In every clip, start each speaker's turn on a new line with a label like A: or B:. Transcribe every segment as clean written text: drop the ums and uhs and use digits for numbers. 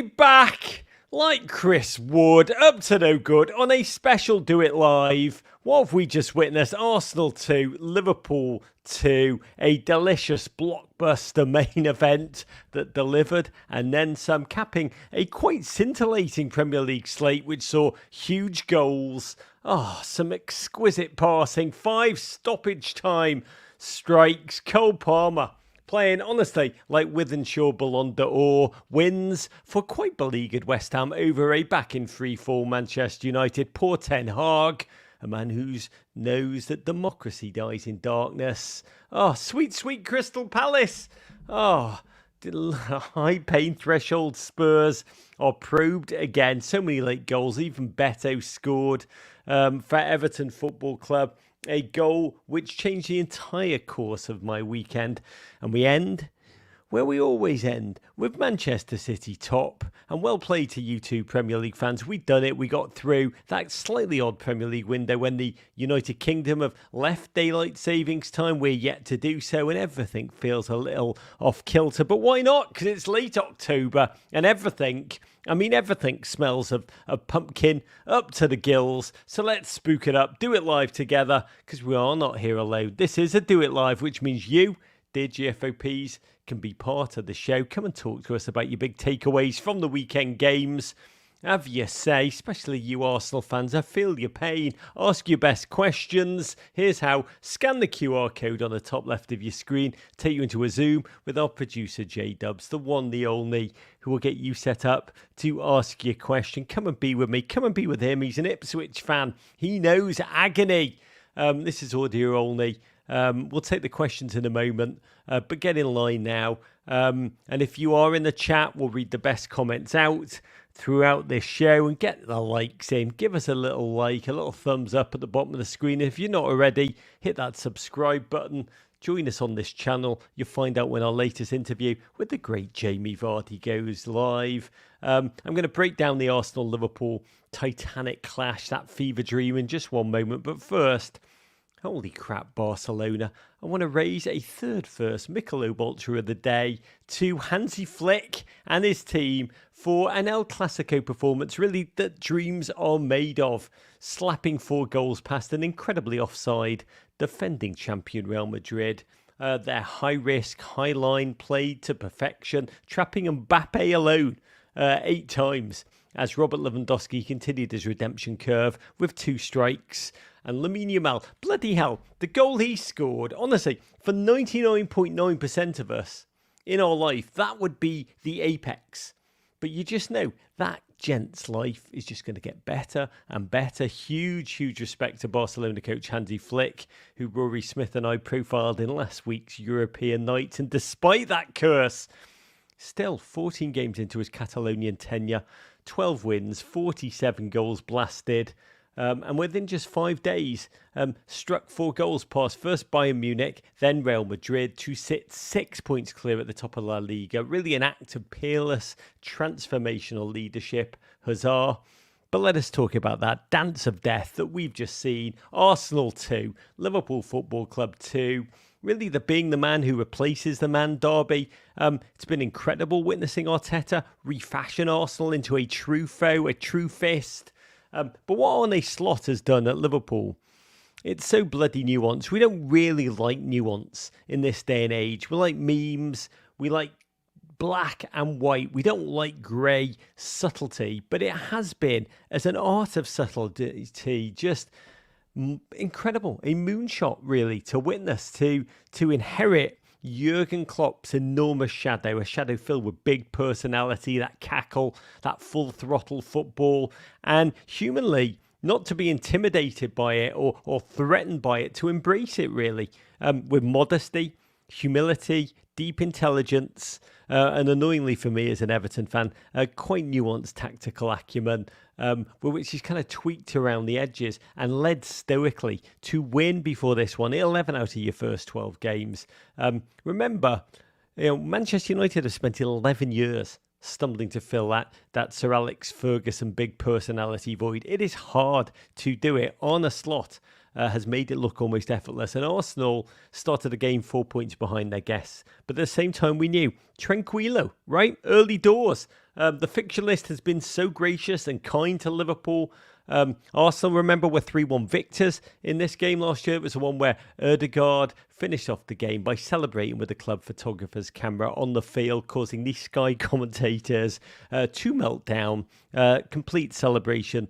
A: Back like Chris Wood, up to no good on a special Do It Live. What have we just witnessed? Arsenal 2, Liverpool 2, a delicious blockbuster main event that delivered and then some, capping a quite scintillating Premier League slate which saw huge goals, some exquisite passing, 5 stoppage time strikes. Cole Palmer playing, honestly, like Withenshaw Ballon d'Or, wins for quite beleaguered West Ham over a back-in-free-fall Manchester United. Poor Ten Hag, a man who knows that democracy dies in darkness. Sweet, sweet Crystal Palace. High pain threshold Spurs are probed again. So many late goals. Even Beto scored for Everton Football Club. A goal which changed the entire course of my weekend. And we end where we always end, with Manchester City top. And well played to you two Premier League fans. We've done it. We got through that slightly odd Premier League window when the United Kingdom have left daylight savings time. We're yet to do so, and everything feels a little off kilter. But why not? Because it's late October and everything smells of pumpkin up to the gills. So let's spook it up, do it live together, because we are not here alone. This is a Do It Live, which means you, dear GFOPs, can be part of the show. Come and talk to us about your big takeaways from the weekend games. Have your say, especially you Arsenal fans. I feel your pain. Ask your best questions. Here's how. Scan the QR code on the top left of your screen. Take you into a Zoom with our producer J-Dubs, the one, the only, who will get you set up to ask your question. Come and be with me. Come and be with him. He's an Ipswich fan. He knows agony. This is audio only. We'll take the questions in a moment, but get in line now. And if you are in the chat, we'll read the best comments out throughout this show and get the likes in. Give us a little like, a little thumbs up at the bottom of the screen. If you're not already, hit that subscribe button. Join us on this channel. You'll find out when our latest interview with the great Jamie Vardy goes live. I'm going to break down the Arsenal-Liverpool Titanic clash, that fever dream, in just one moment. But first, holy crap, Barcelona. I want to raise a third first Michelob Ultra of the day to Hansi Flick and his team for an El Classico performance, really, that dreams are made of. Slapping 4 goals past an incredibly offside defending champion Real Madrid. Their high-risk, high-line played to perfection, trapping Mbappe alone 8 times as Robert Lewandowski continued his redemption curve with 2 strikes. And Lamine Yamal, bloody hell, the goal he scored, honestly, for 99.9% of us in our life, that would be the apex. But you just know that gent's life is just going to get better and better. Huge, huge respect to Barcelona coach Hansi Flick, who Rory Smith and I profiled in last week's European night. And despite that curse, still 14 games into his Catalonian tenure, 12 wins, 47 goals blasted. And within just 5 days, struck 4 goals past first Bayern Munich, then Real Madrid, to sit 6 points clear at the top of La Liga. Really an act of peerless, transformational leadership. Huzzah. But let us talk about that dance of death that we've just seen. Arsenal 2, Liverpool Football Club 2. Really being the man who replaces the man derby. It's been incredible witnessing Arteta refashion Arsenal into a true foe, a true fist. But what Arne Slot has done at Liverpool, it's so bloody nuanced. We don't really like nuance in this day and age. We like memes. We like black and white. We don't like grey subtlety. But it has been, as an art of subtlety, just incredible. A moonshot, really, to witness, to inherit Jurgen Klopp's enormous shadow, a shadow filled with big personality, that cackle, that full throttle football, and humanly, not to be intimidated by it or threatened by it, to embrace it really, with modesty, humility, deep intelligence, and annoyingly for me as an Everton fan, quite nuanced tactical acumen, which is kind of tweaked around the edges and led stoically to win before this one, 11 out of your first 12 games. Remember, Manchester United have spent 11 years stumbling to fill that Sir Alex Ferguson big personality void. It is hard to do it on a Slot. has made it look almost effortless. And Arsenal started the game 4 points behind their guests. But at the same time, we knew tranquilo, right? Early doors. The fixture list has been so gracious and kind to Liverpool. Arsenal, remember, were 3-1 victors in this game last year. It was the one where Ødegaard finished off the game by celebrating with the club photographer's camera on the field, causing the Sky commentators to melt down. Complete celebration,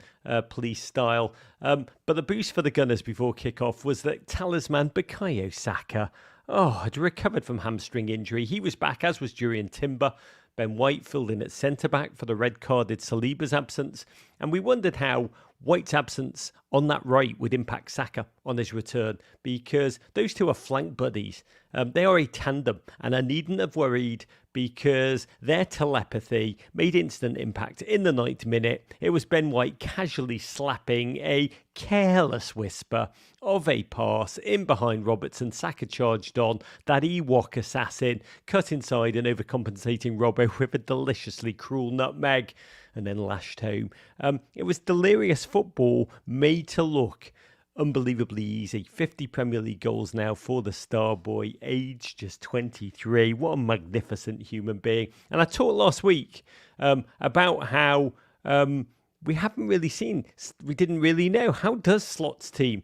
A: police style. But the boost for the Gunners before kick-off was that talisman Bukayo Saka had recovered from hamstring injury. He was back, as was Jurriën Timber. Ben White filled in at centre-back for the red-carded Saliba's absence. And we wondered how White's absence on that right would impact Saka on his return, because those two are flank buddies. They are a tandem, and I needn't have worried because their telepathy made instant impact. In the 90th minute, it was Ben White casually slapping a careless whisper of a pass in behind Robertson. Saka charged on. That Ewok assassin cut inside and overcompensating Robbo with a deliciously cruel nutmeg and then lashed home. It was delirious football made to look unbelievably easy. 50 Premier League goals now for the star boy, aged just 23. What a magnificent human being. And I talked last week about how we haven't really seen, we didn't really know, how does Slot's team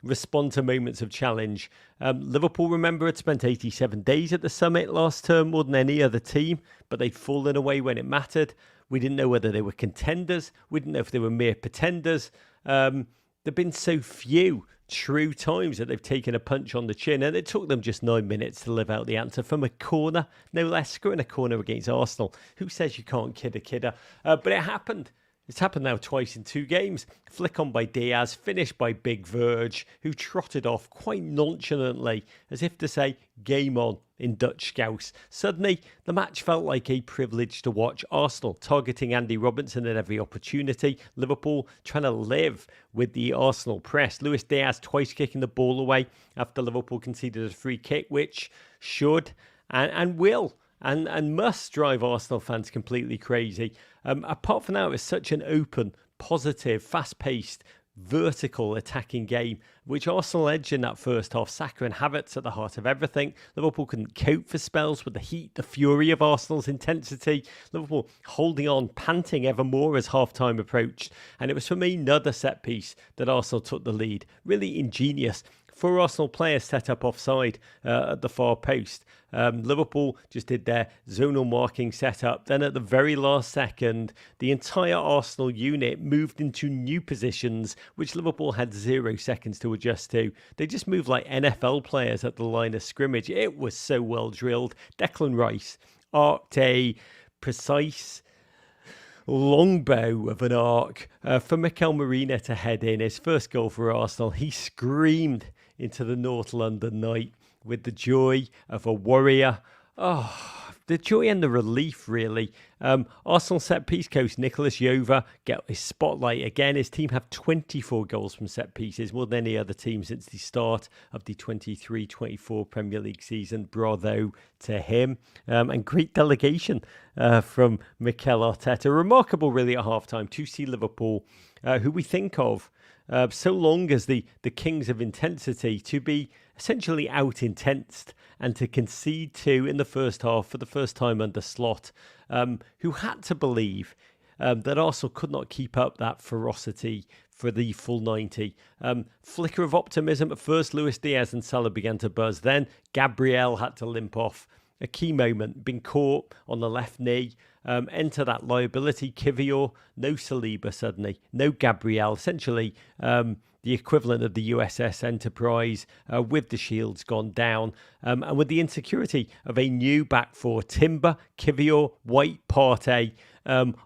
A: respond to moments of challenge? Liverpool, remember, had spent 87 days at the summit last term, more than any other team, but they'd fallen away when it mattered. We didn't know whether they were contenders. We didn't know if they were mere pretenders. There've been so few true times that they've taken a punch on the chin, and it took them just 9 minutes to live out the answer from a corner, no less. Scoring a corner against Arsenal. Who says you can't kid a kidder? But it happened. It's happened now twice in 2 games. Flick on by Diaz, finished by Big Verge, who trotted off quite nonchalantly, as if to say, game on, in Dutch Scouse. Suddenly, the match felt like a privilege to watch. Arsenal targeting Andy Robertson at every opportunity. Liverpool trying to live with the Arsenal press. Luis Diaz twice kicking the ball away after Liverpool conceded a free kick, which should and will and must drive Arsenal fans completely crazy. Apart from that, it was such an open, positive, fast-paced, vertical attacking game, which Arsenal edged in that first half. Saka and Havertz at the heart of everything. Liverpool couldn't cope for spells with the heat, the fury of Arsenal's intensity. Liverpool holding on, panting ever more as half-time approached. And it was for me another set piece that Arsenal took the lead. Really ingenious. 4 Arsenal players set up offside at the far post. Liverpool just did their zonal marking setup. Then at the very last second, the entire Arsenal unit moved into new positions, which Liverpool had 0 seconds to adjust to. They just moved like NFL players at the line of scrimmage. It was so well drilled. Declan Rice arced a precise longbow of an arc for Mikel Merino to head in. His first goal for Arsenal. He screamed into the North London night with the joy of a warrior. The joy and the relief, really. Arsenal set-piece coach Nicolas Jova get his spotlight again. His team have 24 goals from set-pieces, more than any other team since the start of the 23-24 Premier League season. Bravo to him. And great delegation from Mikel Arteta. Remarkable, really, at half-time to see Liverpool, who we think of so long as the kings of intensity, to be essentially out-intensed and to concede 2 in the first half for the first time under Slot, who had to believe that Arsenal could not keep up that ferocity for the full 90. Flicker of optimism at first. Luis Diaz and Salah began to buzz. Then Gabriel had to limp off. A key moment, been caught on the left knee. Enter that liability, Kivior, no Saliba suddenly, no Gabriel, essentially the equivalent of the USS Enterprise with the shields gone down, and with the insecurity of a new back four, Timber, Kivior, White, Partey.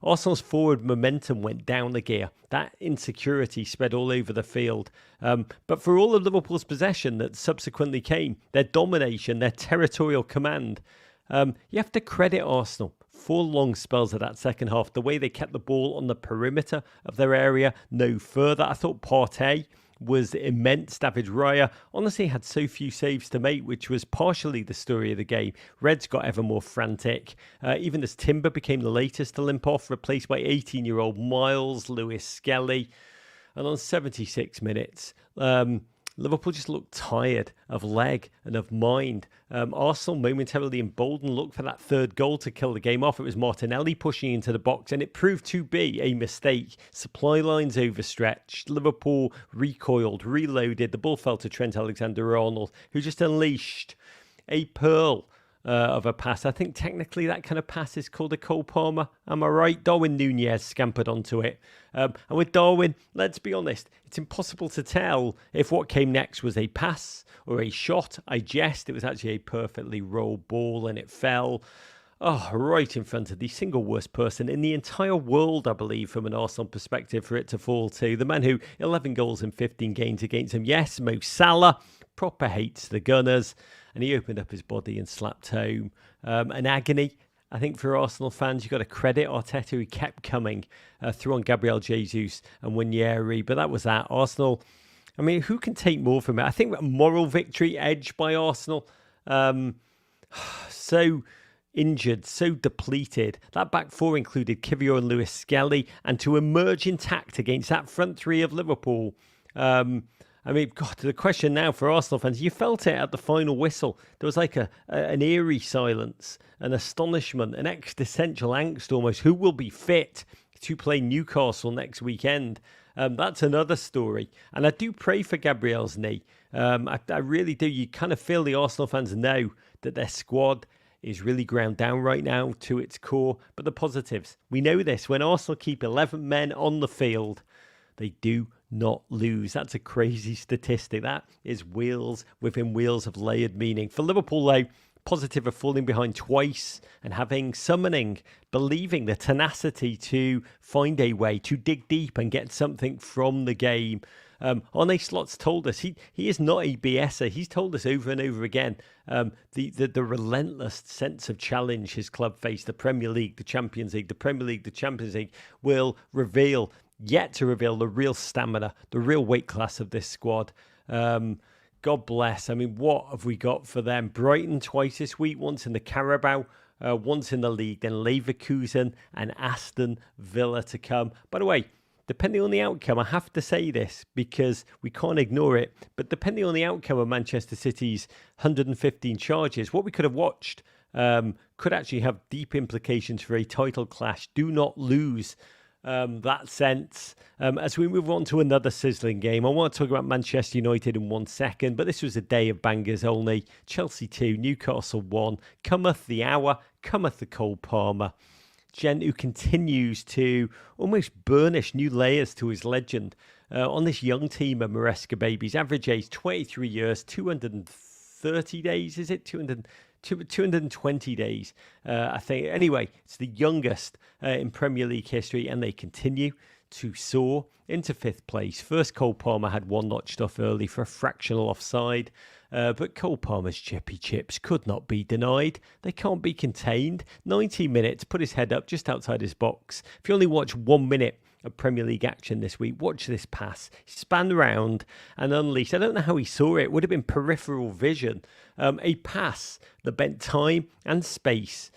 A: Arsenal's forward momentum went down the gear. That insecurity spread all over the field. But for all of Liverpool's possession that subsequently came, their domination, their territorial command, you have to credit Arsenal. 4 long spells of that second half, the way they kept the ball on the perimeter of their area, no further. I thought Partey was immense. David Raya honestly had so few saves to make, which was partially the story of the game. Reds got ever more frantic, even as Timber became the latest to limp off, replaced by 18-year-old Miles Lewis Skelly. And on 76 minutes, Liverpool just looked tired of leg and of mind. Arsenal momentarily emboldened, looked for that third goal to kill the game off. It was Martinelli pushing into the box, and it proved to be a mistake. Supply lines overstretched. Liverpool recoiled, reloaded. The ball fell to Trent Alexander-Arnold, who just unleashed a pearl of a pass. I think technically that kind of pass is called a Cole Palmer. Am I right? Darwin Nunez scampered onto it. And with Darwin, let's be honest, it's impossible to tell if what came next was a pass or a shot. I jest. It was actually a perfectly rolled ball and it fell right in front of the single worst person in the entire world, I believe, from an Arsenal perspective, for it to fall to. The man who 11 goals in 15 games against him. Yes, Mo Salah proper hates the Gunners. And he opened up his body and slapped home. An agony, I think, for Arsenal fans. You've got to credit Arteta, who kept coming through on Gabriel Jesus and Wanyeri. But that was that. Arsenal, I mean, who can take more from it? I think a moral victory edged by Arsenal. So injured, so depleted. That back four included Kivior and Lewis Skelly. And to emerge intact against that front three of Liverpool... I mean, God, the question now for Arsenal fans, you felt it at the final whistle. There was like an eerie silence, an astonishment, an existential angst almost. Who will be fit to play Newcastle next weekend? That's another story. And I do pray for Gabriel's knee. I really do. You kind of feel the Arsenal fans know that their squad is really ground down right now to its core. But the positives, we know this. When Arsenal keep 11 men on the field, they do not lose. That's a crazy statistic. That is wheels within wheels of layered meaning. For Liverpool, though, positive of falling behind twice and believing the tenacity to find a way to dig deep and get something from the game. Arne Slot's told us he is not a BSer. He's told us over and over again the relentless sense of challenge his club faced. The Premier League, the Champions League, the Premier League, the Champions League will yet to reveal the real stamina, the real weight class of this squad. God bless. I mean, what have we got for them? Brighton twice this week, once in the Carabao, once in the league, then Leverkusen and Aston Villa to come. By the way, depending on the outcome, I have to say this because we can't ignore it, but depending on the outcome of Manchester City's 115 charges, what we could have watched could actually have deep implications for a title clash. Do not lose that sense. As we move on to another sizzling game, I want to talk about Manchester United in 1 second, but this was a day of bangers only. Chelsea 2, Newcastle 1. Cometh the hour, cometh the Cole Palmer. Gent who continues to almost burnish new layers to his legend on this young team of Maresca babies. Average age 23 years, 230 days, is it? 220 days, I think. Anyway, it's the youngest in Premier League history, and they continue to soar into fifth place. First, Cole Palmer had one notched off early for a fractional offside, but Cole Palmer's chippy chips could not be denied. They can't be contained. 90 minutes, put his head up just outside his box. If you only watch 1 minute of Premier League action this week, watch this pass. He span round and unleashed. I don't know how he saw it. It would have been peripheral vision. A pass that bent time and space.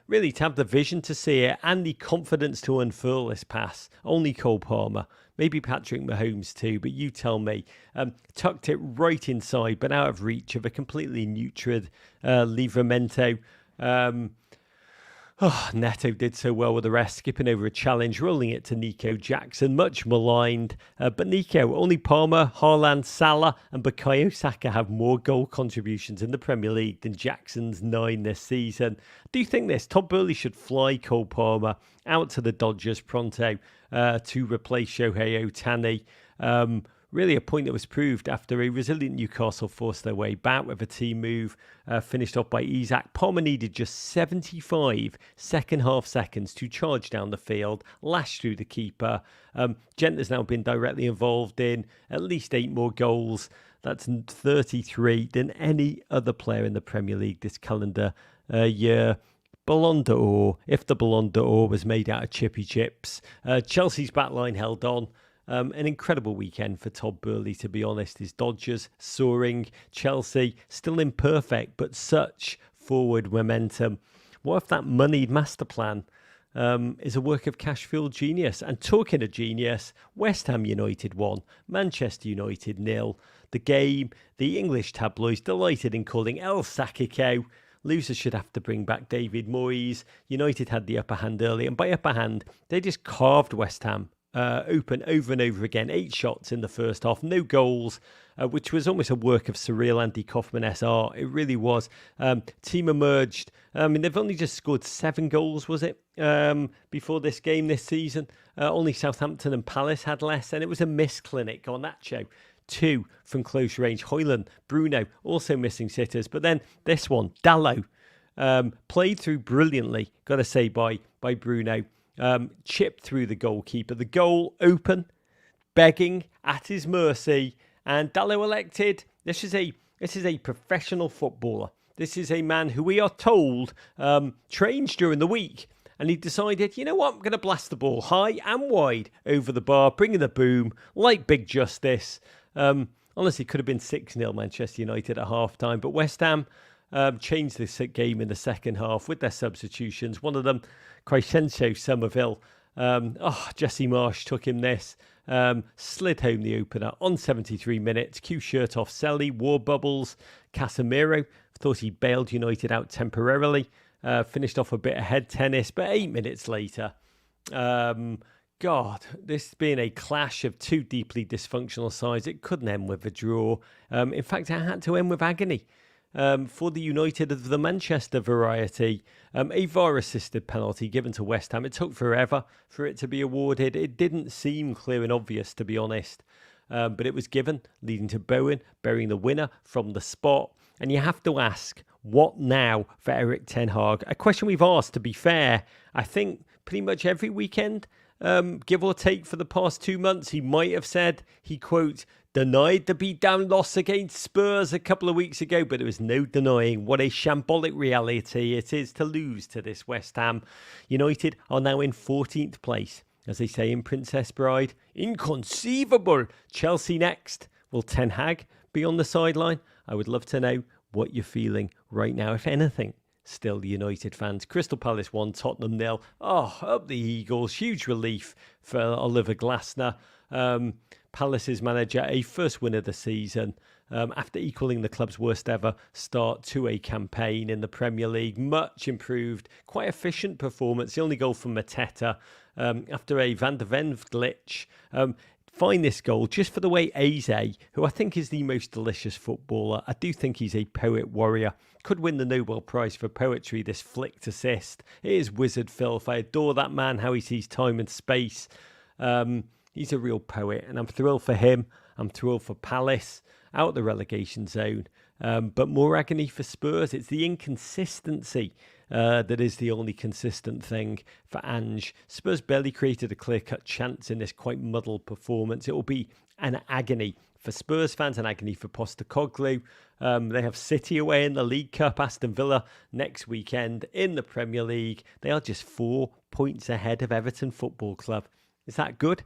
A: Really, to have the vision to see it and the confidence to unfurl this pass. Only Cole Palmer. Maybe Patrick Mahomes too, but you tell me. Tucked it right inside, but out of reach of a completely neutral Livramento. Neto did so well with the rest, skipping over a challenge, rolling it to Nico Jackson, much maligned. But Nico, only Palmer, Haaland, Salah and Bukayo Saka have more goal contributions in the Premier League than Jackson's 9 this season. Do you think this? Todd Boehly should fly Cole Palmer out to the Dodgers pronto to replace Shohei Ohtani. Really a point that was proved after a resilient Newcastle forced their way back with a team move finished off by Isak. Palmer needed just 75 second half seconds to charge down the field, lash through the keeper. Gent has now been directly involved in at least 8 more goals. That's 33 than any other player in the Premier League this calendar year. Ballon d'Or, if the Ballon d'Or was made out of chippy chips. Chelsea's backline held on. An incredible weekend for Todd Boehly, to be honest. His Dodgers soaring, Chelsea still imperfect, but such forward momentum. What if that moneyed master plan is a work of cash-fueled genius. And talking of genius, West Ham United 1, Manchester United 0. The game, the English tabloids delighted in calling El Sacico. Losers should have to bring back David Moyes. United had the upper hand early, and by upper hand, they just carved West Ham open over and over again. 8 shots in the first half, no goals, which was almost a work of surreal Andy Kaufman SR. It really was. Team emerged. I mean, they've only just scored 7 goals, was it, before this game this season? Only Southampton and Palace had less, and it was a miss clinic on that show. 2 from close range. Højlund, Bruno, also missing sitters. But then this one, Dalot, played through brilliantly, got to say, by Bruno. Chipped through the goalkeeper. The goal open, begging at his mercy. And Dalot elected, this is a professional footballer. This is a man who we are told trains during the week. And he decided, you know what, I'm going to blast the ball high and wide over the bar, bringing the boom like Big Justice. Honestly, could have been 6-0 Manchester United at half-time. But West Ham changed this game in the second half with their substitutions. One of them, Crescencio Somerville. Jesse Marsh took him this. Slid home the opener on 73 minutes. Q shirt off Selly, war bubbles. Casemiro thought he bailed United out temporarily. Finished off a bit of head tennis, but 8 minutes later, this being a clash of 2 deeply dysfunctional sides, it couldn't end with a draw. In fact, it had to end with agony. For the United of the Manchester variety, a VAR-assisted penalty given to West Ham. It took forever for it to be awarded. It didn't seem clear and obvious, to be honest. But it was given, leading to Bowen burying the winner from the spot. And you have to ask, what now for Erik ten Hag? A question we've asked, to be fair, I think pretty much every weekend, give or take for the past 2 months. He might have said, he quote, denied the beatdown loss against Spurs a couple of weeks ago, but there was no denying what a shambolic reality it is to lose to this West Ham. United are now in 14th place, as they say in Princess Bride. Inconceivable! Chelsea next. Will Ten Hag be on the sideline? I would love to know what you're feeling right now, if anything. Still the United fans. Crystal Palace 1, Tottenham 0. Up the Eagles. Huge relief for Oliver Glasner. Palace's manager, a first win of the season after equalling the club's worst ever start to a campaign in the Premier League. Much improved, quite efficient performance. The only goal from Mateta after a Van der Ven glitch. Find this goal just for the way Eze, who I think is the most delicious footballer, I do think he's a poet warrior, could win the Nobel Prize for Poetry, this flicked assist. It is wizard filth. I adore that man, how he sees time and space. He's a real poet, and I'm thrilled for him. I'm thrilled for Palace, out the relegation zone. But more agony for Spurs. It's the inconsistency that is the only consistent thing for Ange. Spurs barely created a clear-cut chance in this quite muddled performance. It will be an agony for Spurs fans, an agony for Postecoglou. They have City away in the League Cup, Aston Villa next weekend in the Premier League. They are just 4 points ahead of Everton Football Club. Is that good?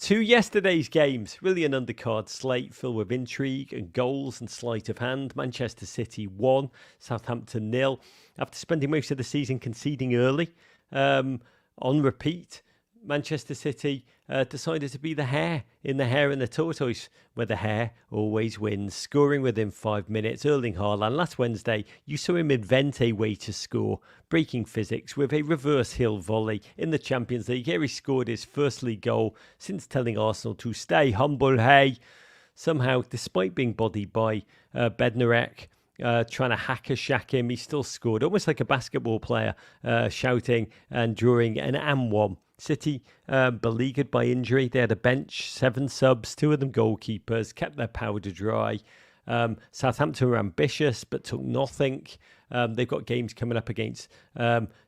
A: To yesterday's games, really an undercard slate filled with intrigue and goals and sleight of hand. Manchester City 1, Southampton 0. After spending most of the season conceding early, on repeat, Manchester City decided to be the hare in the Hare and the Tortoise, where the hare always wins, scoring within 5 minutes. Erling Haaland, last Wednesday, you saw him invent a way to score, breaking physics with a reverse heel volley in the Champions League. Here he scored his first league goal since telling Arsenal to stay humble, hey. Somehow, despite being bodied by Bednarek, trying to hacker-shack him, he still scored, almost like a basketball player, shouting and drawing an and-one. City beleaguered by injury. They had a bench, 7 subs, 2 of them goalkeepers, kept their powder dry. Southampton were ambitious but took nothing. They've got games coming up against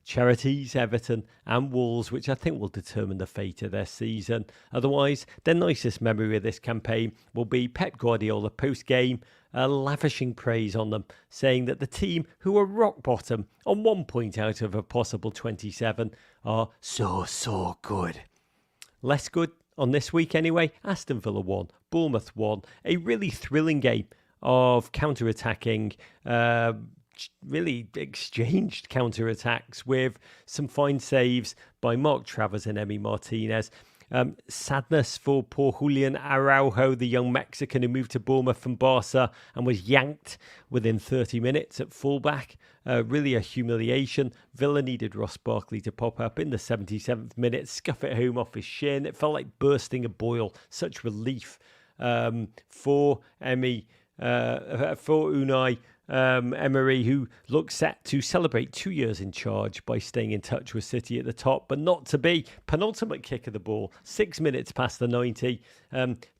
A: charities, Everton and Wolves, which I think will determine the fate of their season. Otherwise, their nicest memory of this campaign will be Pep Guardiola post-game lavishing praise on them, saying that the team, who were rock bottom on 1 point out of a possible 27, are so good. Less good on this week anyway. Aston Villa 1, Bournemouth 1. A really thrilling game of counter-attacking, really exchanged counter-attacks with some fine saves by Mark Travers and Emi Martinez. Sadness for poor Julian Araujo, the young Mexican who moved to Bournemouth from Barca and was yanked within 30 minutes at fullback. Really a humiliation. Villa needed Ross Barkley to pop up in the 77th minute, scuff it home off his shin. It felt like bursting a boil. Such relief for Unai Emery, who looks set to celebrate 2 years in charge by staying in touch with City at the top, but not to be. Penultimate kick of the ball, 6 minutes past the 90.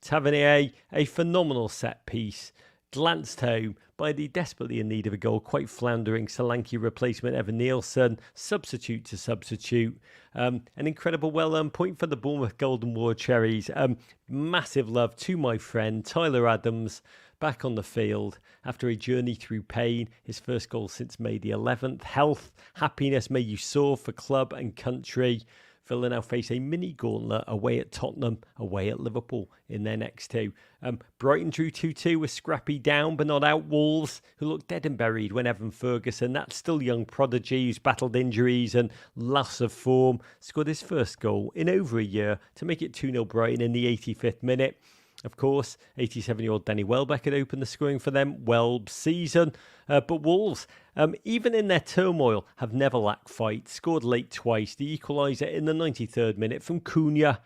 A: Tavernier, a phenomenal set piece, glanced home by the desperately in need of a goal, quite floundering Solanke replacement Evan Nielsen, substitute to substitute. An incredible well-earned point for the Bournemouth Golden War Cherries. Massive love to my friend Tyler Adams, back on the field after a journey through pain, his first goal since May the 11th. Health, happiness may you soar for club and country. Villa now face a mini gauntlet away at Tottenham, away at Liverpool in their next two. Brighton drew 2-2 with scrappy down but not out Wolves, who looked dead and buried when Evan Ferguson, that still young prodigy who's battled injuries and loss of form, scored his first goal in over a year to make it 2-0 Brighton in the 85th minute. Of course, 87-year-old Danny Welbeck had opened the scoring for them. Welb's season. But Wolves, even in their turmoil, have never lacked fight. Scored late twice. The equaliser in the 93rd minute from Cunha.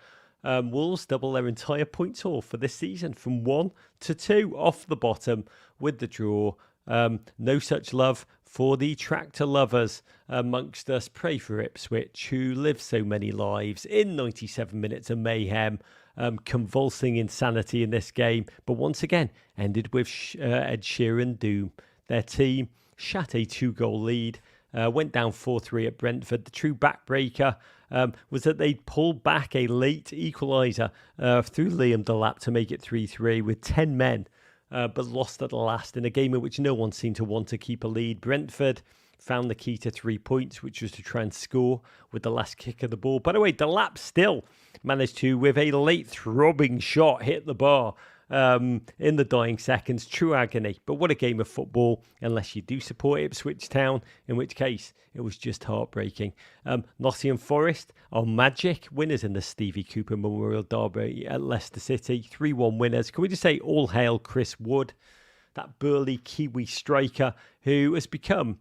A: Wolves double their entire points haul for this season from 1 to 2 off the bottom with the draw. No such love for the tractor lovers amongst us. Pray for Ipswich, who live so many lives in 97 minutes of mayhem. Convulsing insanity in this game, but once again ended with Ed Sheeran doom. Their team shat a 2-goal lead, went down 4-3 at Brentford. The true backbreaker was that they pulled back a late equaliser through Liam Delap to make it 3-3 with 10 men, but lost at the last in a game in which no one seemed to want to keep a lead. Brentford found the key to 3 points, which was to try and score with the last kick of the ball. By the way, Delap still managed to, with a late throbbing shot, hit the bar in the dying seconds. True agony. But what a game of football, unless you do support Ipswich Town, in which case it was just heartbreaking. Nottingham Forest are magic winners in the Stevie Cooper Memorial Derby at Leicester City. 3-1 winners. Can we just say all hail Chris Wood, that burly Kiwi striker who has become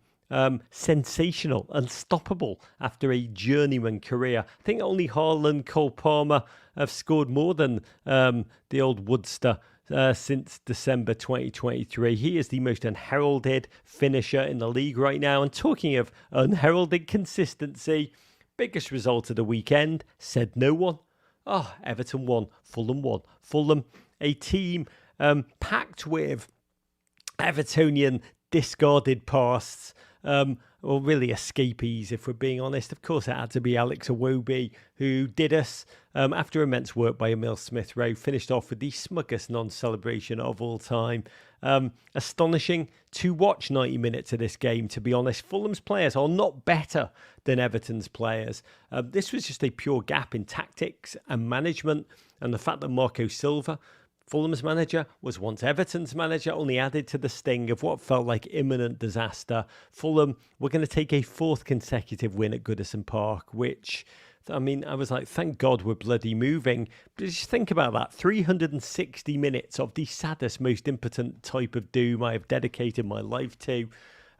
A: sensational, unstoppable after a journeyman career. I think only Haaland, Cole Palmer have scored more than the old Woodster since December 2023. He is the most unheralded finisher in the league right now. And talking of unheralded consistency, biggest result of the weekend, said no one. Everton won, Fulham won. Fulham, a team packed with Evertonian discarded pasts, or really escapees, if we're being honest. Of course, it had to be Alex Iwobi, who did us after immense work by Emil Smith-Rowe, finished off with the smuggest non-celebration of all time. Astonishing to watch 90 minutes of this game, to be honest. Fulham's players are not better than Everton's players. This was just a pure gap in tactics and management, and the fact that Marco Silva, Fulham's manager, was once Everton's manager, only added to the sting of what felt like imminent disaster. Fulham were going to take a 4th consecutive win at Goodison Park, which, I mean, I was like, thank God we're bloody moving. But just think about that. 360 minutes of the saddest, most impotent type of doom I have dedicated my life to.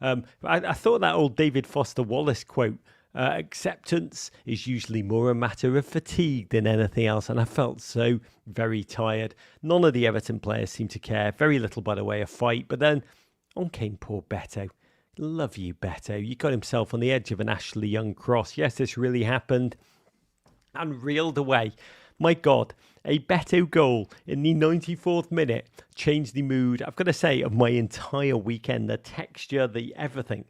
A: I thought that old David Foster Wallace quote, acceptance is usually more a matter of fatigue than anything else, and I felt so very tired. None of the Everton players seemed to care. Very little, by the way, of fight. But then on came poor Beto. Love you, Beto. You got himself on the edge of an Ashley Young cross. Yes, this really happened. And reeled away. My God, a Beto goal in the 94th minute changed the mood, I've got to say, of my entire weekend. The texture, the everything.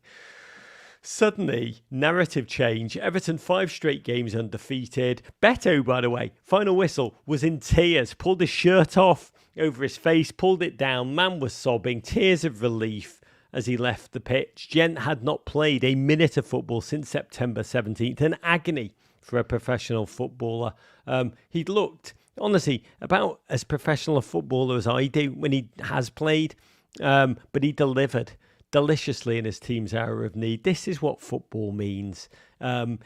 A: Suddenly, narrative change. Everton 5 straight games undefeated. Beto, by the way, final whistle, was in tears. Pulled his shirt off over his face, pulled it down. Man was sobbing. Tears of relief as he left the pitch. Gent had not played a minute of football since September 17th. An agony for a professional footballer. He'd looked, honestly, about as professional a footballer as I do when he has played. But he delivered. deliciously in his team's hour of need. This is what football means. A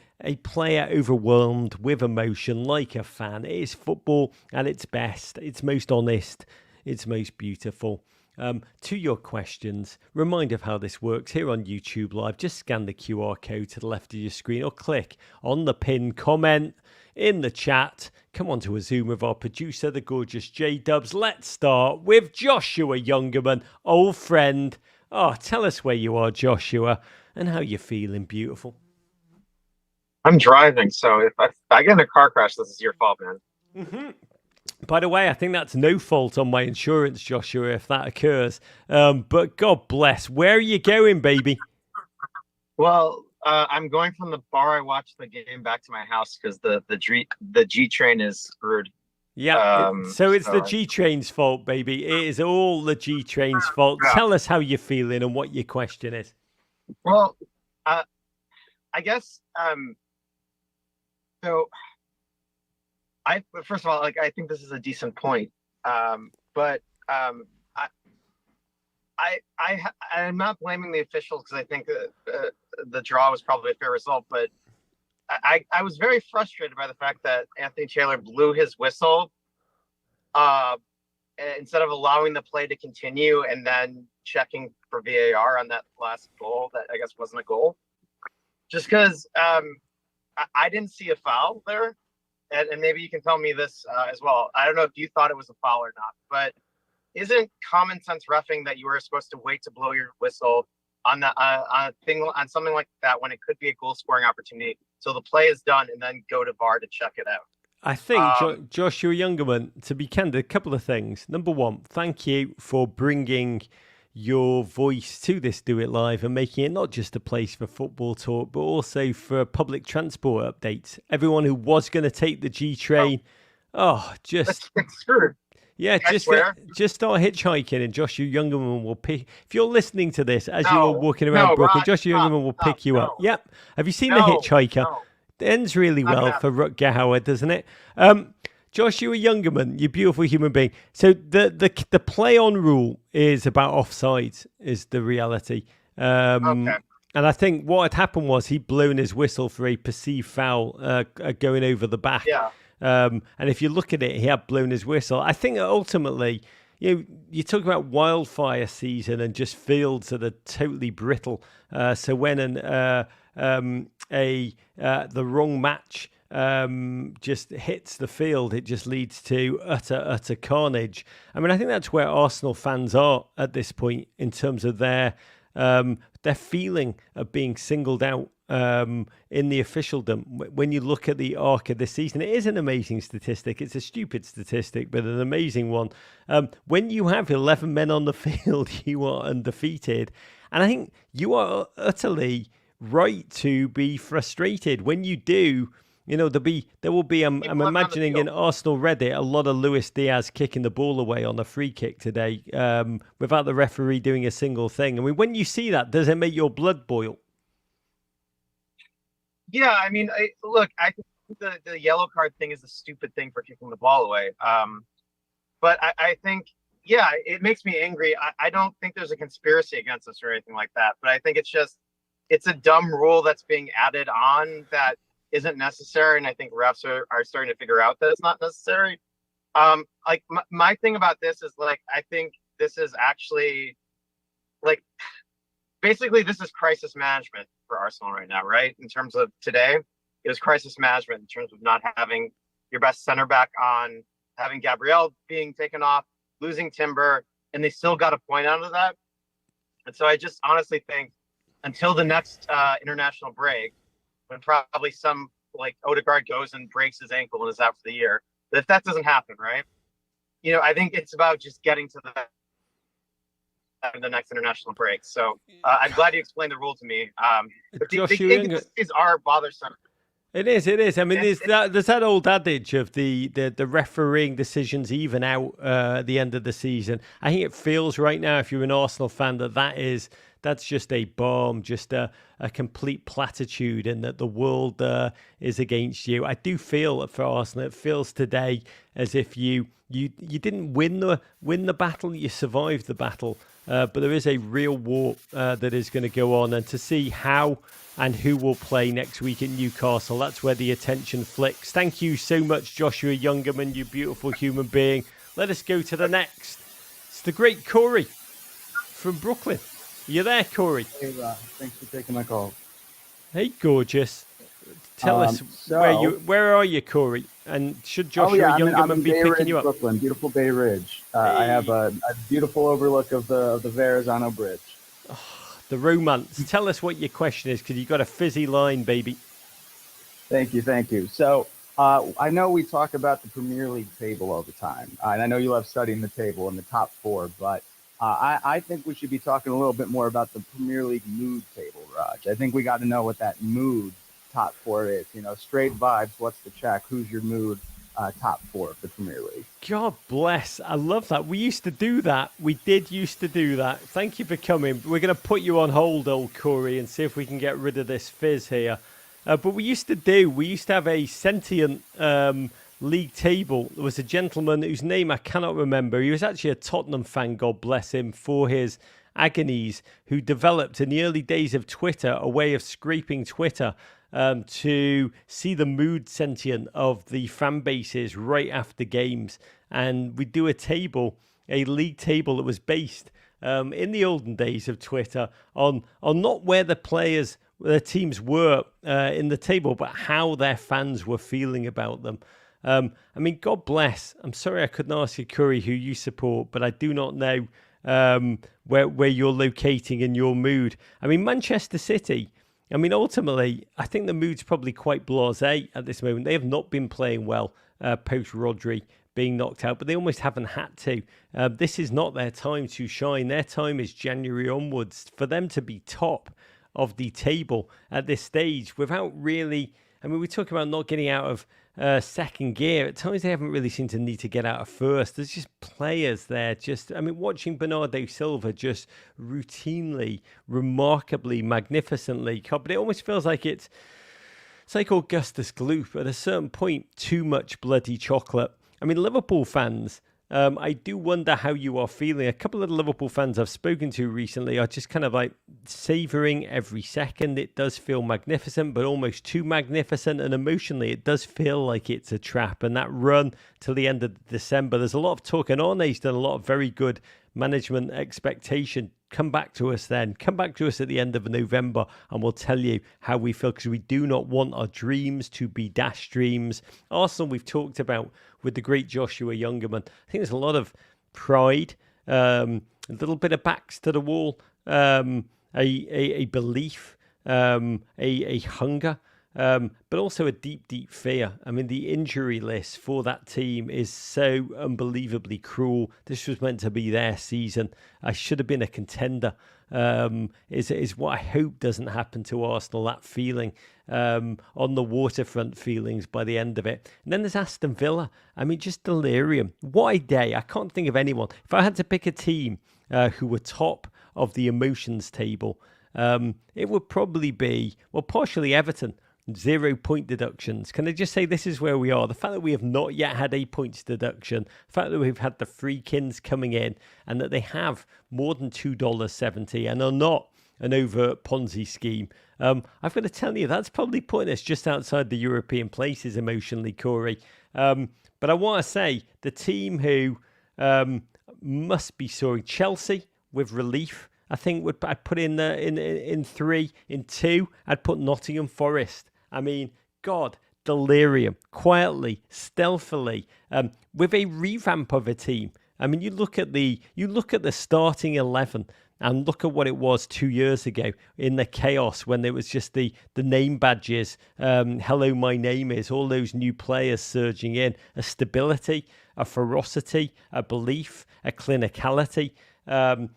A: player overwhelmed with emotion like a fan. It is football at its best. It's most honest. It's most beautiful. To your questions, remind of how this works here on YouTube Live. Just scan the QR code to the left of your screen or click on the pinned comment in the chat. Come on to a Zoom with our producer, the gorgeous J-Dubs. Let's start with Joshua Youngerman, old friend. Oh, tell us where you are, Joshua, and how you're feeling, beautiful.
B: I'm driving, so if I get in a car crash, this is your fault, man.
A: Mm-hmm. By the way, I think that's no fault on my insurance, Joshua, if that occurs. But God bless. Where are you going, baby?
B: Well, I'm going from the bar I watched the game back to my house because the G train is screwed.
A: Yeah, so it's the G train's fault, baby. It is all the G train's fault.
B: Yeah.
A: Tell us how you're feeling and what your question is.
B: Well, I guess so. First of all, I think this is a decent point, but I'm not blaming the officials because I think the draw was probably a fair result, but I was very frustrated by the fact that Anthony Taylor blew his whistle instead of allowing the play to continue and then checking for VAR on that last goal that I guess wasn't a goal. Just because I didn't see a foul there. And maybe you can tell me this as well. I don't know if you thought it was a foul or not, but isn't common sense reffing that you were supposed to wait to blow your whistle on something like that when it could be a goal scoring opportunity, so the play is done and then go to VAR to check it out?
A: I think Joshua Youngerman, to be candid, a couple of things. Number one, thank you for bringing your voice to this Do It Live and making it not just a place for football talk, but also for public transport updates. Everyone who was going to take the G train, just
B: screwed.
A: Yeah, just start hitchhiking, and Joshua Youngerman will pick. If you're listening to this as you are walking around Brooklyn, Joshua Youngerman will pick you up. Yep. Have you seen The Hitchhiker? It ends really well for Rutger Hauer, doesn't it? Joshua Youngerman, you beautiful human being. So the play on rule is about offsides, is the reality. And I think what had happened was he'd blown his whistle for a perceived foul going over the back.
B: Yeah.
A: And if you look at it, he had blown his whistle. I think ultimately, you talk about wildfire season and just fields that are totally brittle. So when the wrong match just hits the field, it just leads to utter carnage. I mean, I think that's where Arsenal fans are at this point in terms of their feeling of being singled out in the officialdom. When you look at the arc of this season, it is an amazing statistic. It's a stupid statistic, but an amazing one. When you have 11 men on the field, you are undefeated. And I think you are utterly right to be frustrated. When you do, there will be, I'm imagining in Arsenal Reddit, a lot of Luis Diaz kicking the ball away on a free kick today without the referee doing a single thing. I mean, when you see that, does it make your blood boil?
B: Yeah, I mean, I think the yellow card thing is a stupid thing for kicking the ball away. But I think, yeah, it makes me angry. I don't think there's a conspiracy against us or anything like that. But I think it's a dumb rule that's being added on that isn't necessary. And I think refs are starting to figure out that it's not necessary. My thing about this is I think this is actually basically this is crisis management for Arsenal right now, right? In terms of today, it was crisis management in terms of not having your best center back on, having Gabriel being taken off, losing Timber, and they still got a point out of that. And so I just honestly think until the next international break, when probably some Odegaard goes and breaks his ankle and is out for the year, but if that doesn't happen, right? I think it's about just getting to the next international break. So I'm glad you explained the rule to me. But these are bothersome.
A: It is. I mean, there's that old adage of the refereeing decisions even out at the end of the season. I think it feels right now, if you're an Arsenal fan, that's just a bomb, just a complete platitude, and that the world is against you. I do feel for Arsenal, it feels today as if you didn't win the battle, you survived the battle. but there is a real war that is going to go on. And to see how and who will play next week at Newcastle, that's where the attention flicks. Thank you so much, Joshua Youngerman, you beautiful human being. Let us go to the next. It's the great Corey from Brooklyn. You there, Corey?
C: Hey, thanks for taking my call.
A: Hey, gorgeous. Tell us, where are you, Corey? And should Joshua Youngerman be picking you up?
C: Brooklyn, beautiful Bay Ridge. I have a beautiful overlook of the Verrazano Bridge.
A: Oh, the romance. Tell us what your question is, because you got a fizzy line, baby.
C: Thank you. So I know we talk about the Premier League table all the time, and I know you love studying the table and the top four, but I think we should be talking a little bit more about the Premier League mood table, Raj. I think we got to know what that mood top four is. Straight vibes. What's the check? Who's your mood top four of the Premier League?
A: God bless. I love that. We used to do that. We did used to do that. Thank you for coming. We're going to put you on hold, old Corey, and see if we can get rid of this fizz here. But we used to have a sentient league table. There was a gentleman whose name I cannot remember. He was actually a Tottenham fan, God bless him, for his agonies, who developed in the early days of Twitter a way of scraping Twitter to see the mood sentient of the fan bases right after games. And we do a league table that was based in the olden days of Twitter on not where the teams were in the table, but how their fans were feeling about them. God bless. I'm sorry I couldn't ask you, Curry, who you support, but I do not know where you're locating in your mood. Manchester City, ultimately, I think the mood's probably quite blasé at this moment. They have not been playing well post Rodri being knocked out, but they almost haven't had to. This is not their time to shine. Their time is January onwards. For them to be top of the table at this stage without really... we talk about not getting out of second gear. At times they haven't really seemed to need to get out of first. There's just players there. Watching Bernardo Silva just routinely, remarkably, magnificently, but it almost feels like it's like Augustus Gloop. At a certain point, too much bloody chocolate. Liverpool fans, I do wonder how you are feeling. A couple of the Liverpool fans I've spoken to recently are just kind of like savouring every second. It does feel magnificent, but almost too magnificent. And emotionally, it does feel like it's a trap. And that run till the end of December, there's a lot of talk. And Arne's done a lot of very good management expectation. Come back to us then. Come back to us at the end of November and we'll tell you how we feel, because we do not want our dreams to be dash dreams. Arsenal, we've talked about with the great Joshua Youngerman. I think there's a lot of pride, a little bit of backs to the wall, a belief, a hunger, but also a deep, deep fear. The injury list for that team is so unbelievably cruel. This was meant to be their season. I should have been a contender, is what I hope doesn't happen to Arsenal, that feeling on the waterfront feelings by the end of it. And then there's Aston Villa. Just delirium. What a day. I can't think of anyone. If I had to pick a team who were top of the emotions table, it would probably be, partially Everton. 0 point deductions. Can I just say this is where we are? The fact that we have not yet had a points deduction, the fact that we've had the Freakins coming in, and that they have more than $2.70 and are not an overt Ponzi scheme. I've got to tell you, that's probably putting us just outside the European places emotionally, Corey. But I want to say the team who must be soaring, Chelsea with relief. I think I'd put in 3, in 2, I'd put Nottingham Forest. God, delirium, quietly, stealthily, with a revamp of a team. You look at the starting 11 and look at what it was 2 years ago in the chaos when there was just the name badges. Hello, my name is, all those new players surging in, a stability, a ferocity, a belief, a clinicality.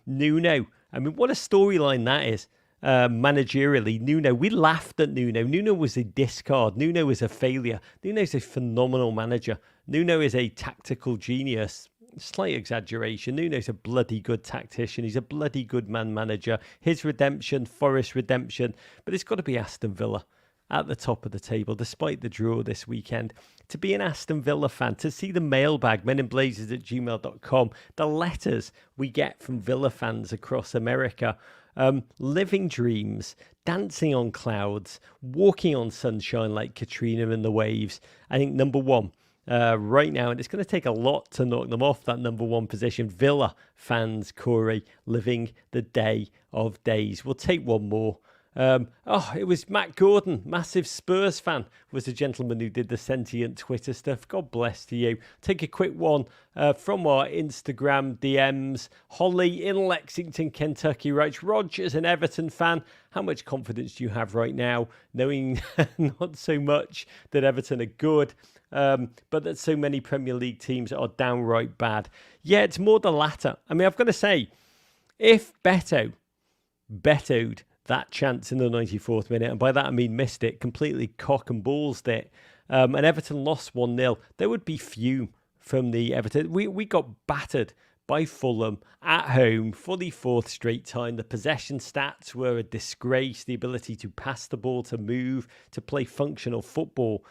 A: Nuno. What a storyline that is. Managerially, Nuno, we laughed at Nuno. Nuno was a discard. Nuno was a failure. Nuno's a phenomenal manager. Nuno is a tactical genius. Slight exaggeration. Nuno's a bloody good tactician. He's a bloody good man manager. His redemption, Forest redemption. But it's got to be Aston Villa. at the top of the table, despite the draw this weekend. To be an Aston Villa fan, to see the mailbag, meninblazers@gmail.com, the letters we get from Villa fans across America, living dreams, dancing on clouds, walking on sunshine like Katrina and the waves. I think number one right now, and it's going to take a lot to knock them off that number one position. Villa fans, Corey, living the day of days. We'll take one more. It was Matt Gordon, massive Spurs fan, was the gentleman who did the sentient Twitter stuff. God bless to you. Take a quick one from our Instagram DMs. Holly in Lexington, Kentucky writes, Rog, as an Everton fan, how much confidence do you have right now, knowing not so much that Everton are good, but that so many Premier League teams are downright bad? Yeah, it's more the latter. I mean, I've got to say, if Beto'd that chance in the 94th minute, and by that I mean missed it, completely cock and ballsed it, and Everton lost 1-0, there would be fume from the Everton. We got battered by Fulham at home for the fourth straight time. The possession stats were a disgrace. The ability to pass the ball, to move, to play functional football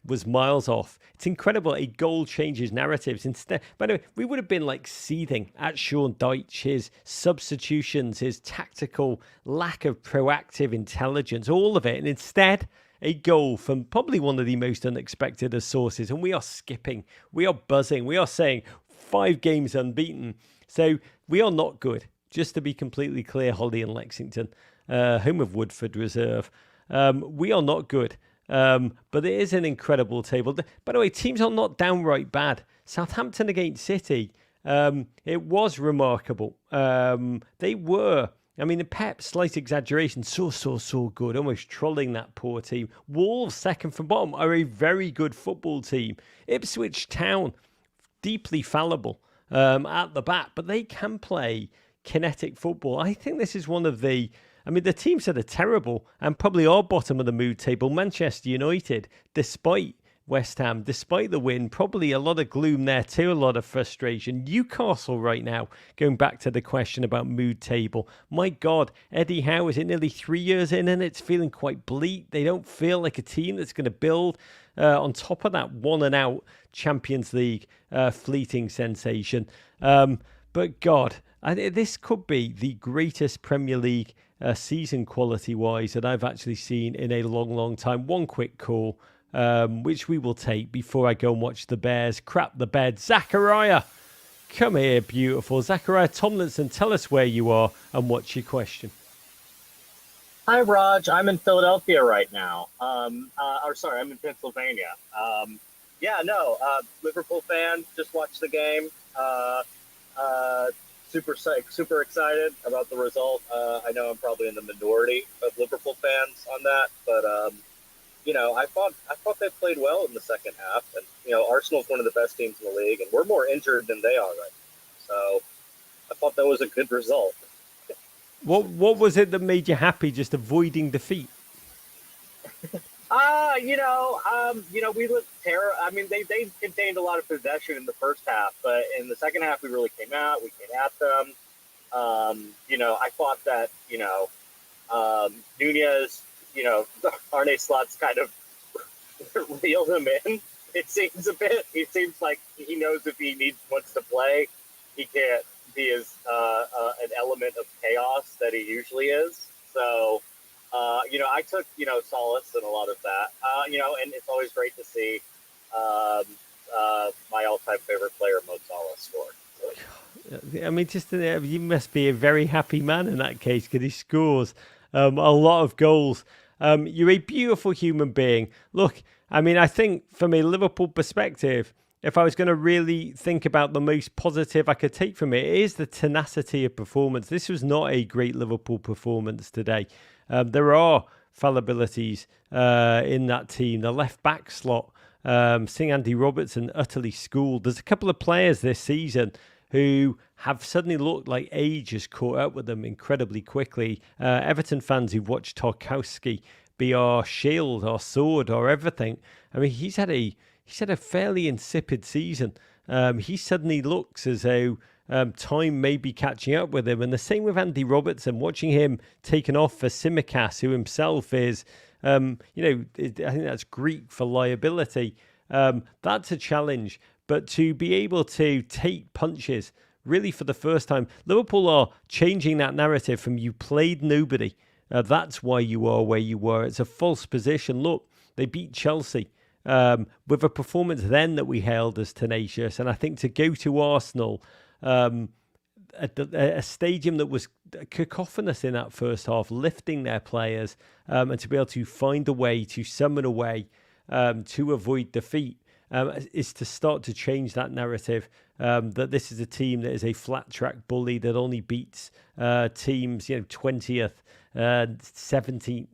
A: was miles off. It's incredible. A goal changes narratives. Instead, by the way, we would have been like seething at Sean Dyche, his substitutions, his tactical lack of proactive intelligence, all of it. And instead, a goal from probably one of the most unexpected of sources. And we are skipping. We are buzzing. We are saying 5 games unbeaten. So we are not good. Just to be completely clear, Holly in Lexington, home of Woodford Reserve. We are not good. But it is an incredible table. By the way, teams are not downright bad. Southampton against City, it was remarkable. They were, I mean, Pep, slight exaggeration, so good, almost trolling that poor team. Wolves, second from bottom, are a very good football team. Ipswich Town, deeply fallible at the back, but they can play kinetic football. I think this is one of the teams that are terrible and probably are bottom of the mood table. Manchester United, despite West Ham, despite the win, probably a lot of gloom there too, a lot of frustration. Newcastle right now, going back to the question about mood table. My God, Eddie Howe is nearly 3 years in and it's feeling quite bleak. They don't feel like a team that's going to build on top of that one and out Champions League fleeting sensation. But God, this could be the greatest Premier League season quality-wise that I've actually seen in a long time. One quick call, which we will take before I go and watch the Bears crap the bed. Zachariah, come here, beautiful. Zachariah Tomlinson, tell us where you are and what's your question.
D: Hi, Raj. I'm in Philadelphia right now. I'm in Pennsylvania. Liverpool fan, just watched the game. Super excited about the result. I know I'm probably in the minority of Liverpool fans on that, but I thought they played well in the second half, and Arsenal's one of the best teams in the league, and we're more injured than they are right now. So I thought that was a good result.
A: What was it that made you happy? Just avoiding defeat?
D: We looked terrible. I mean, they contained a lot of possession in the first half, but in the second half, we really came out. We came at them. I thought that, Nunez, Arne Slot's kind of reeled him in. It seems a bit. It seems like he knows if he wants to play, he can't be as an element of chaos that he usually is. So, I took, solace in a lot of that, and it's always great to see my all-time favorite player, Mo Salah, score.
A: I mean, you must be a very happy man in that case because he scores a lot of goals. You're a beautiful human being. Look, I mean, I think from a Liverpool perspective, if I was going to really think about the most positive I could take from it, it is the tenacity of performance. This was not a great Liverpool performance today. There are fallibilities in that team. The left back slot, seeing Andy Robertson utterly schooled. There's a couple of players this season who have suddenly looked like age has caught up with them incredibly quickly. Everton fans who've watched Tarkowski be our shield, our sword, our everything. I mean, he's had a fairly insipid season. He suddenly looks as though time may be catching up with him. And the same with Andy Robertson, watching him taken off for Tsimikas, who himself is I think that's Greek for liability. That's a challenge. But to be able to take punches, really for the first time, Liverpool are changing that narrative from you played nobody. That's why you are where you were. It's a false position. Look, they beat Chelsea with a performance then that we hailed as tenacious. And I think to go to Arsenal, a stadium that was cacophonous in that first half, lifting their players, and to be able to find a way to summon a way to avoid defeat, is to start to change that narrative that this is a team that is a flat track bully that only beats teams, 20th, 17th,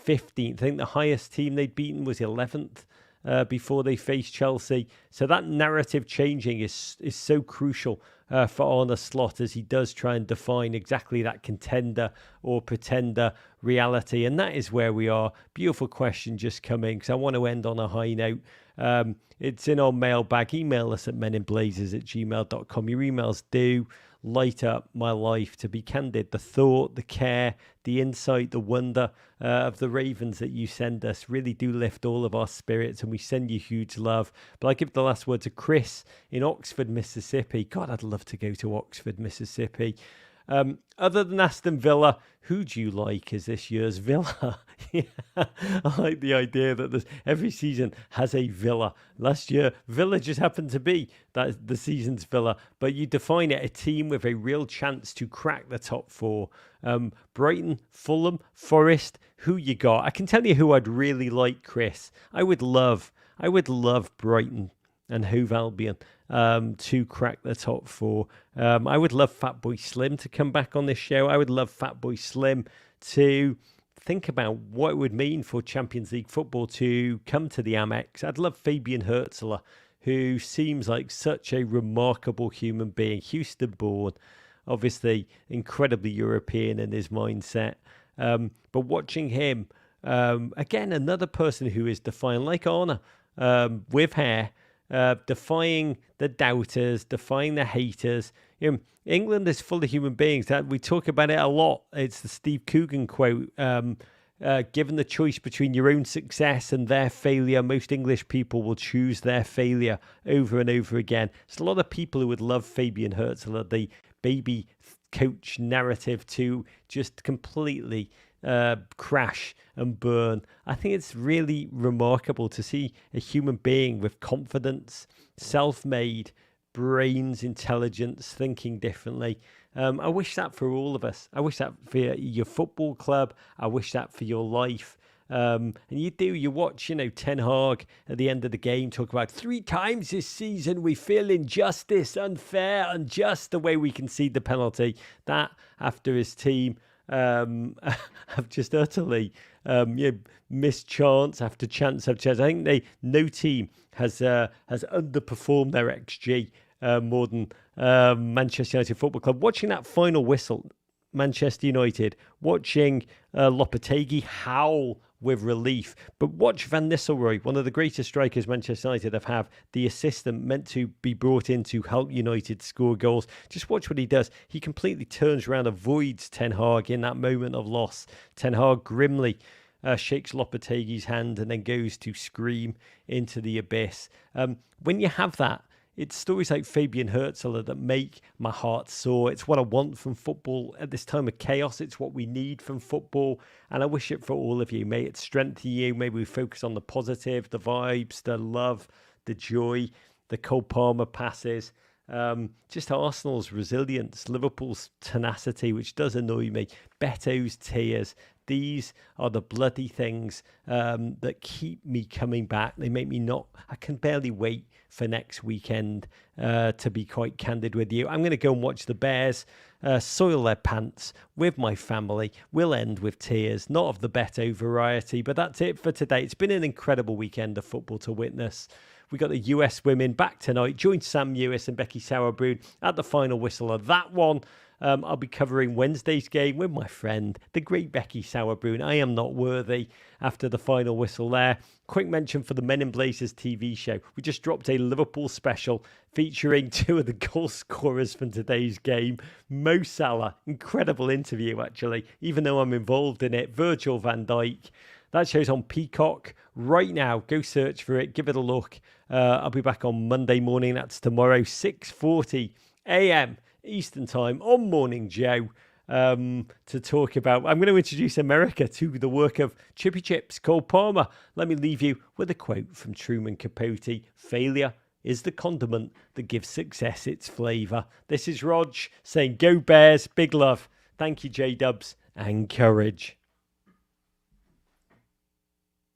A: 15th. I think the highest team they'd beaten was 11th before they faced Chelsea. So that narrative changing is so crucial for Arne Slot as he does try and define exactly that contender or pretender reality. And that is where we are. Beautiful question just coming, because I want to end on a high note. It's in our mailbag. Email us at meninblazers@gmail.com. Your emails do light up my life, to be candid. The thought, the care, the insight, the wonder of the Ravens that you send us really do lift all of our spirits, and we send you huge love. But I give the last word to Chris in Oxford, Mississippi. God, I'd love to go to Oxford, Mississippi. Other than Aston Villa, who do you like as this year's Villa? Yeah, I like the idea that every season has a Villa. Last year, Villa just happened to be the season's Villa, but you define it a team with a real chance to crack the top four. Brighton, Fulham, Forest, who you got? I can tell you who I'd really like, Chris. I would love Brighton and Hove Albion to crack the top four. I would love Fatboy Slim to come back on this show. I would love Fatboy Slim to think about what it would mean for Champions League football to come to the Amex. I'd love Fabian Herzler, who seems like such a remarkable human being. Houston born, obviously incredibly European in his mindset. But watching him, again, another person who is defying, like Arne, with hair, defying the doubters, defying the haters. England is full of human beings. That we talk about it a lot. It's the Steve Coogan quote. Given the choice between your own success and their failure, most English people will choose their failure over and over again. There's a lot of people who would love Fabian Herzler, the baby coach narrative, to just completely crash and burn. I think it's really remarkable to see a human being with confidence, self-made, brains, intelligence, thinking differently. I wish that for all of us. I wish that for your football club. I wish that for your life. And you watch, Ten Hag at the end of the game talk about 3 times this season we feel injustice, unfair, unjust, the way we concede the penalty. That after his team have just utterly missed chance after chance after chance. I think no team has underperformed their XG more than Manchester United Football Club. Watching that final whistle, Manchester United, watching Lopetegui howl with relief. But watch Van Nistelrooy, one of the greatest strikers Manchester United have, the assistant meant to be brought in to help United score goals. Just watch what he does. He completely turns around, avoids Ten Hag in that moment of loss. Ten Hag grimly shakes Lopetegui's hand and then goes to scream into the abyss. When you have that, it's stories like Fabian Herzler that make my heart soar. It's what I want from football at this time of chaos. It's what we need from football. And I wish it for all of you. May it strengthen you. Maybe we focus on the positive, the vibes, the love, the joy, the Cole Palmer passes. Just Arsenal's resilience, Liverpool's tenacity, which does annoy me, Beto's tears. These are the bloody things that keep me coming back. They make me I can barely wait for next weekend, to be quite candid with you. I'm going to go and watch the Bears soil their pants with my family. We'll end with tears, not of the Beto variety, but that's it for today. It's been an incredible weekend of football to witness. We got the US women back tonight. Join Sam Lewis and Becky Sauerbrunn at the final whistle of that one. I'll be covering Wednesday's game with my friend, the great Becky Sauerbrunn. I am not worthy after the final whistle there. Quick mention for the Men in Blazers TV show. We just dropped a Liverpool special featuring 2 of the goal scorers from today's game. Mo Salah, incredible interview actually, even though I'm involved in it. Virgil van Dijk. That show's on Peacock right now. Go search for it. Give it a look. I'll be back on Monday morning. That's tomorrow, 6:40 a.m. Eastern Time on Morning Joe, to talk about. I'm going to introduce America to the work of Chippy Chips, Cole Palmer. Let me leave you with a quote from Truman Capote. Failure is the condiment that gives success its flavour. This is Rog saying, go Bears, big love. Thank you, J-Dubs, and courage.